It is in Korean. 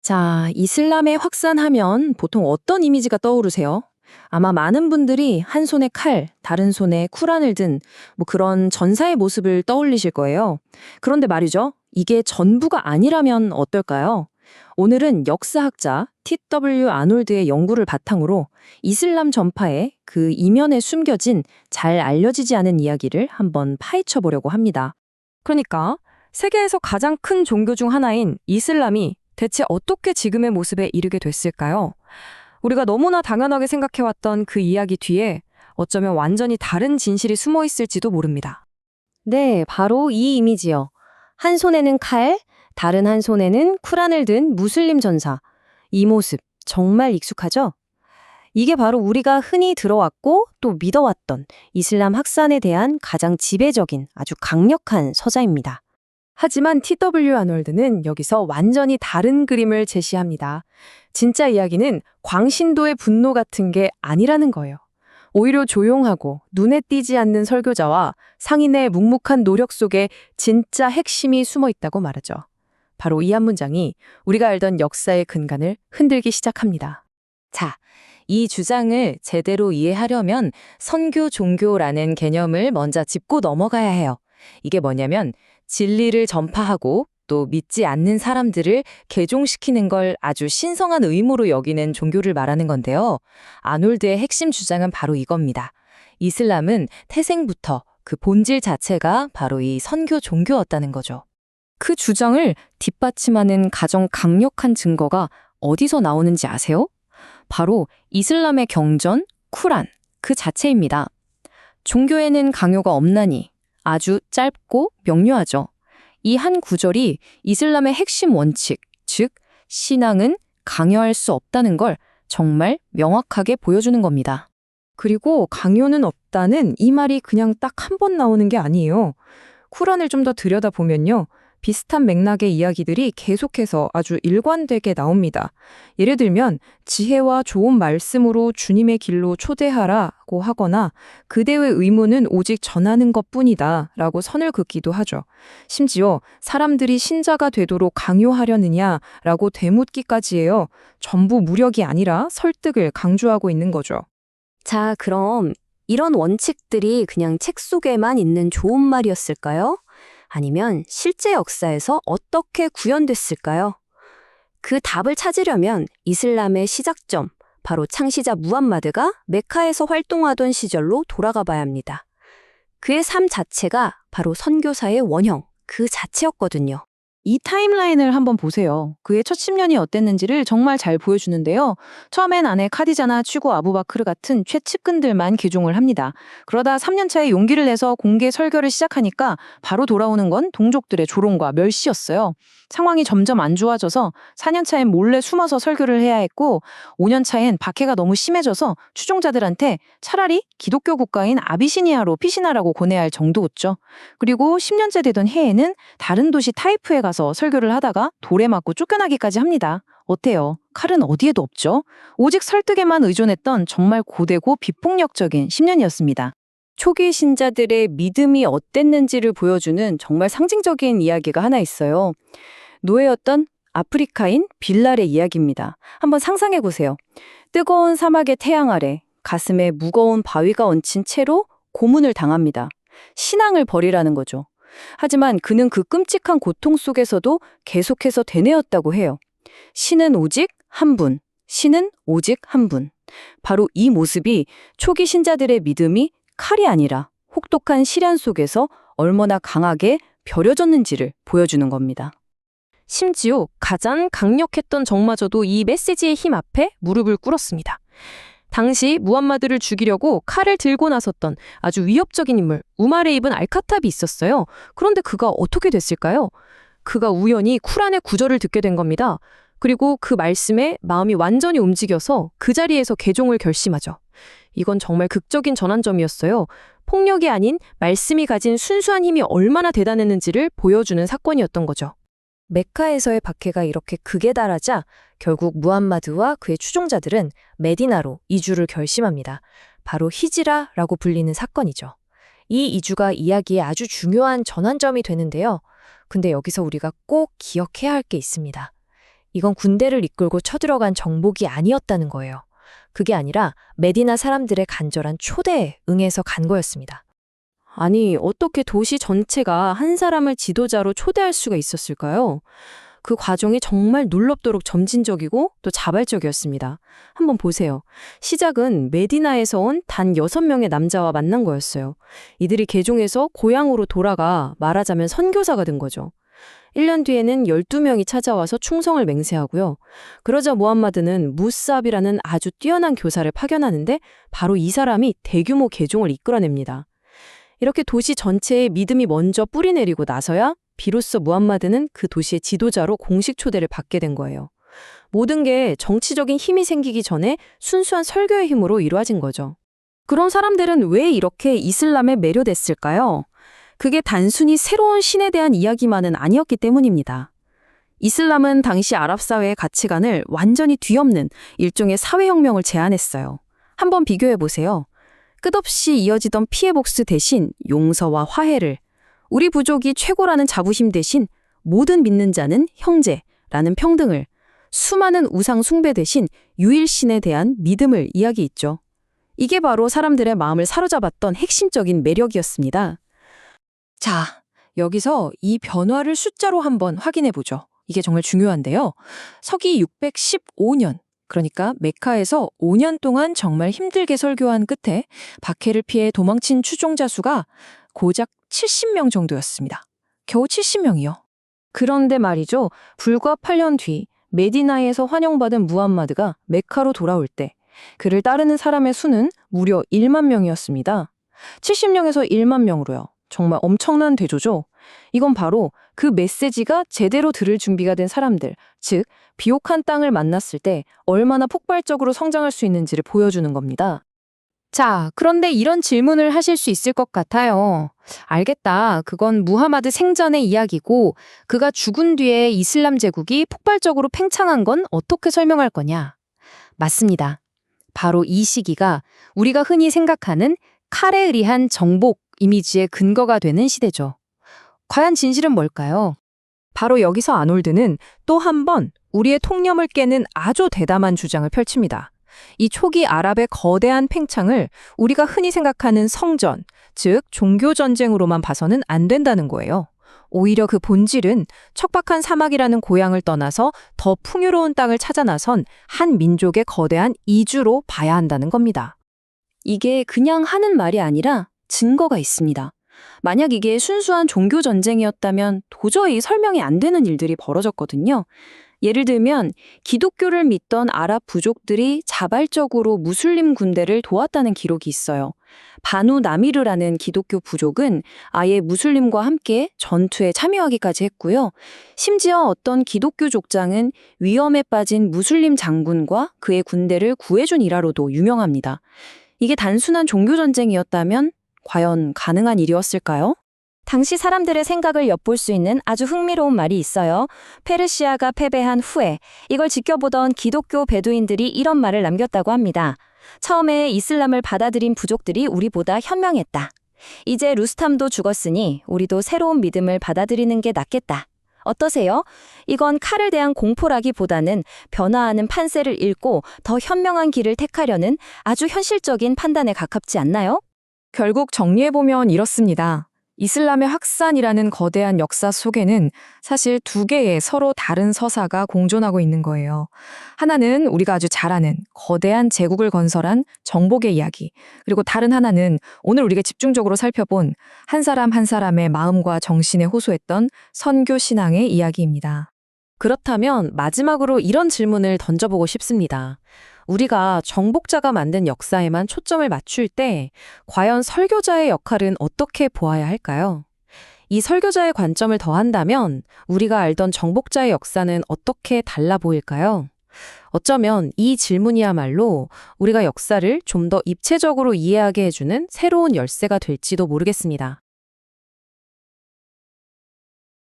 자, 이슬람의 확산하면 보통 어떤 이미지가 떠오르세요? 아마 많은 분들이 한 손에 칼, 다른 손에 쿠란을 든 그런 전사의 모습을 떠올리실 거예요. 그런데 말이죠. 이게 전부가 아니라면 어떨까요? 오늘은 역사학자 T.W. 아놀드의 연구를 바탕으로 이슬람 전파의 그 이면에 숨겨진 잘 알려지지 않은 이야기를 한번 파헤쳐 보려고 합니다. 그러니까 세계에서 가장 큰 종교 중 하나인 이슬람이 대체 어떻게 지금의 모습에 이르게 됐을까요? 우리가 너무나 당연하게 생각해왔던 그 이야기 뒤에 어쩌면 완전히 다른 진실이 숨어 있을지도 모릅니다. 네, 바로 이 이미지요. 한 손에는 칼, 다른 한 손에는 쿠란을 든 무슬림 전사. 이 모습 정말 익숙하죠? 이게 바로 우리가 흔히 들어왔고 또 믿어왔던 이슬람 확산에 대한 가장 지배적인 아주 강력한 서자입니다. 하지만 T.W. 아놀드는 여기서 완전히 다른 그림을 제시합니다. 진짜 이야기는 광신도의 분노 같은 게 아니라는 거예요. 오히려 조용하고 눈에 띄지 않는 설교자와 상인의 묵묵한 노력 속에 진짜 핵심이 숨어 있다고 말하죠. 바로 이 한 문장이 우리가 알던 역사의 근간을 흔들기 시작합니다. 자, 이 주장을 제대로 이해하려면 선교 종교라는 개념을 먼저 짚고 넘어가야 해요. 이게 뭐냐면 진리를 전파하고 또 믿지 않는 사람들을 개종시키는 걸 아주 신성한 의무로 여기는 종교를 말하는 건데요. 아놀드의 핵심 주장은 바로 이겁니다. 이슬람은 태생부터 그 본질 자체가 바로 이 선교 종교였다는 거죠. 그 주장을 뒷받침하는 가장 강력한 증거가 어디서 나오는지 아세요? 바로 이슬람의 경전, 쿠란, 그 자체입니다. 종교에는 강요가 없나니 아주 짧고 명료하죠. 이 한 구절이 이슬람의 핵심 원칙, 즉 신앙은 강요할 수 없다는 걸 정말 명확하게 보여주는 겁니다. 그리고 강요는 없다는 이 말이 그냥 딱 한 번 나오는 게 아니에요. 쿠란을 좀 더 들여다보면요. 비슷한 맥락의 이야기들이 계속해서 아주 일관되게 나옵니다. 예를 들면 지혜와 좋은 말씀으로 주님의 길로 초대하라고 하거나 그대의 의무는 오직 전하는 것뿐이다 라고 선을 긋기도 하죠. 심지어 사람들이 신자가 되도록 강요하려느냐라고 되묻기까지 해요. 전부 무력이 아니라 설득을 강조하고 있는 거죠. 자, 그럼 이런 원칙들이 그냥 책 속에만 있는 좋은 말이었을까요? 아니면 실제 역사에서 어떻게 구현됐을까요? 그 답을 찾으려면 이슬람의 시작점, 바로 창시자 무함마드가 메카에서 활동하던 시절로 돌아가 봐야 합니다. 그의 삶 자체가 바로 선교사의 원형, 그 자체였거든요. 이 타임라인을 한번 보세요. 그의 첫 10년이 어땠는지를 정말 잘 보여주는데요. 처음엔 아내 카디자나 취고 아부바크르 같은 최측근들만 개종을 합니다. 그러다 3년 차에 용기를 내서 공개 설교를 시작하니까 바로 돌아오는 건 동족들의 조롱과 멸시였어요. 상황이 점점 안 좋아져서 4년 차엔 몰래 숨어서 설교를 해야 했고 5년 차엔 박해가 너무 심해져서 추종자들한테 차라리 기독교 국가인 아비시니아로 피신하라고 권해야 할 정도였죠. 그리고 10년째 되던 해에는 다른 도시 타이프에 가서 설교를 하다가 돌에 맞고 쫓겨나기까지 합니다. 어때요? 칼은 어디에도 없죠? 오직 설득에만 의존했던 정말 고되고 비폭력적인 10년이었습니다. 초기 신자들의 믿음이 어땠는지를 보여주는 정말 상징적인 이야기가 하나 있어요. 노예였던 아프리카인 빌랄의 이야기입니다. 한번 상상해 보세요. 뜨거운 사막의 태양 아래 가슴에 무거운 바위가 얹힌 채로 고문을 당합니다. 신앙을 버리라는 거죠. 하지만 그는 그 끔찍한 고통 속에서도 계속해서 되뇌었다고 해요. 신은 오직 한 분, 신은 오직 한 분. 바로 이 모습이 초기 신자들의 믿음이 칼이 아니라 혹독한 시련 속에서 얼마나 강하게 벼려졌는지를 보여주는 겁니다. 심지어 가장 강력했던 적마저도 이 메시지의 힘 앞에 무릎을 꿇었습니다. 당시 무함마드를 죽이려고 칼을 들고 나섰던 아주 위협적인 인물 우마르 이븐 알카탑이 있었어요. 그런데 그가 어떻게 됐을까요? 그가 우연히 쿠란의 구절을 듣게 된 겁니다. 그리고 그 말씀에 마음이 완전히 움직여서 그 자리에서 개종을 결심하죠. 이건 정말 극적인 전환점이었어요. 폭력이 아닌 말씀이 가진 순수한 힘이 얼마나 대단했는지를 보여주는 사건이었던 거죠. 메카에서의 박해가 이렇게 극에 달하자 결국 무함마드와 그의 추종자들은 메디나로 이주를 결심합니다. 바로 히지라라고 불리는 사건이죠. 이 이주가 이야기의 아주 중요한 전환점이 되는데요. 근데 여기서 우리가 꼭 기억해야 할 게 있습니다. 이건 군대를 이끌고 쳐들어간 정복이 아니었다는 거예요. 그게 아니라 메디나 사람들의 간절한 초대에 응해서 간 거였습니다. 아니, 어떻게 도시 전체가 한 사람을 지도자로 초대할 수가 있었을까요? 그 과정이 정말 놀랍도록 점진적이고 또 자발적이었습니다. 한번 보세요. 시작은 메디나에서 온 단 6명의 남자와 만난 거였어요. 이들이 개종해서 고향으로 돌아가 말하자면 선교사가 된 거죠. 1년 뒤에는 12명이 찾아와서 충성을 맹세하고요. 그러자 무함마드는 무스압이라는 아주 뛰어난 교사를 파견하는데 바로 이 사람이 대규모 개종을 이끌어냅니다. 이렇게 도시 전체에 믿음이 먼저 뿌리내리고 나서야 비로소 무함마드는 그 도시의 지도자로 공식 초대를 받게 된 거예요. 모든 게 정치적인 힘이 생기기 전에 순수한 설교의 힘으로 이루어진 거죠. 그런 사람들은 왜 이렇게 이슬람에 매료됐을까요? 그게 단순히 새로운 신에 대한 이야기만은 아니었기 때문입니다. 이슬람은 당시 아랍 사회의 가치관을 완전히 뒤엎는 일종의 사회혁명을 제안했어요. 한번 비교해 보세요. 끝없이 이어지던 피해 복수 대신 용서와 화해를, 우리 부족이 최고라는 자부심 대신 모든 믿는 자는 형제라는 평등을, 수많은 우상 숭배 대신 유일신에 대한 믿음을 이야기했죠. 이게 바로 사람들의 마음을 사로잡았던 핵심적인 매력이었습니다. 자, 여기서 이 변화를 숫자로 한번 확인해 보죠. 이게 정말 중요한데요. 서기 615년, 그러니까 메카에서 5년 동안 정말 힘들게 설교한 끝에 박해를 피해 도망친 추종자 수가 고작 70명 정도였습니다. 겨우 70명이요. 그런데 말이죠. 불과 8년 뒤 메디나에서 환영받은 무함마드가 메카로 돌아올 때 그를 따르는 사람의 수는 무려 1만 명이었습니다. 70명에서 1만 명으로요. 정말 엄청난 대조죠. 이건 바로 그 메시지가 제대로 들을 준비가 된 사람들, 즉 비옥한 땅을 만났을 때 얼마나 폭발적으로 성장할 수 있는지를 보여주는 겁니다. 자, 그런데 이런 질문을 하실 수 있을 것 같아요. 알겠다. 그건 무하마드 생전의 이야기고 그가 죽은 뒤에 이슬람 제국이 폭발적으로 팽창한 건 어떻게 설명할 거냐? 맞습니다. 바로 이 시기가 우리가 흔히 생각하는 칼에 의한 정복 이미지의 근거가 되는 시대죠. 과연 진실은 뭘까요? 바로 여기서 아놀드는 또 한 번 우리의 통념을 깨는 아주 대담한 주장을 펼칩니다. 이 초기 아랍의 거대한 팽창을 우리가 흔히 생각하는 성전, 즉 종교 전쟁으로만 봐서는 안 된다는 거예요. 오히려 그 본질은 척박한 사막이라는 고향을 떠나서 더 풍요로운 땅을 찾아 나선 한 민족의 거대한 이주로 봐야 한다는 겁니다. 이게 그냥 하는 말이 아니라 증거가 있습니다. 만약 이게 순수한 종교 전쟁이었다면 도저히 설명이 안 되는 일들이 벌어졌거든요. 예를 들면 기독교를 믿던 아랍 부족들이 자발적으로 무슬림 군대를 도왔다는 기록이 있어요. 바누 나미르라는 기독교 부족은 아예 무슬림과 함께 전투에 참여하기까지 했고요. 심지어 어떤 기독교 족장은 위험에 빠진 무슬림 장군과 그의 군대를 구해준 일화로도 유명합니다. 이게 단순한 종교 전쟁이었다면 과연 가능한 일이었을까요? 당시 사람들의 생각을 엿볼 수 있는 아주 흥미로운 말이 있어요. 페르시아가 패배한 후에 이걸 지켜보던 기독교 베두인들이 이런 말을 남겼다고 합니다. 처음에 이슬람을 받아들인 부족들이 우리보다 현명했다. 이제 루스탐도 죽었으니 우리도 새로운 믿음을 받아들이는 게 낫겠다. 어떠세요? 이건 칼을 대한 공포라기보다는 변화하는 판세를 읽고 더 현명한 길을 택하려는 아주 현실적인 판단에 가깝지 않나요? 결국 정리해보면 이렇습니다. 이슬람의 확산이라는 거대한 역사 속에는 사실 두 개의 서로 다른 서사가 공존하고 있는 거예요. 하나는 우리가 아주 잘 아는 거대한 제국을 건설한 정복의 이야기, 그리고 다른 하나는 오늘 우리가 집중적으로 살펴본 한 사람 한 사람의 마음과 정신에 호소했던 선교 신앙의 이야기입니다. 그렇다면 마지막으로 이런 질문을 던져보고 싶습니다. 우리가 정복자가 만든 역사에만 초점을 맞출 때 과연 설교자의 역할은 어떻게 보아야 할까요? 이 설교자의 관점을 더한다면 우리가 알던 정복자의 역사는 어떻게 달라 보일까요? 어쩌면 이 질문이야말로 우리가 역사를 좀 더 입체적으로 이해하게 해주는 새로운 열쇠가 될지도 모르겠습니다.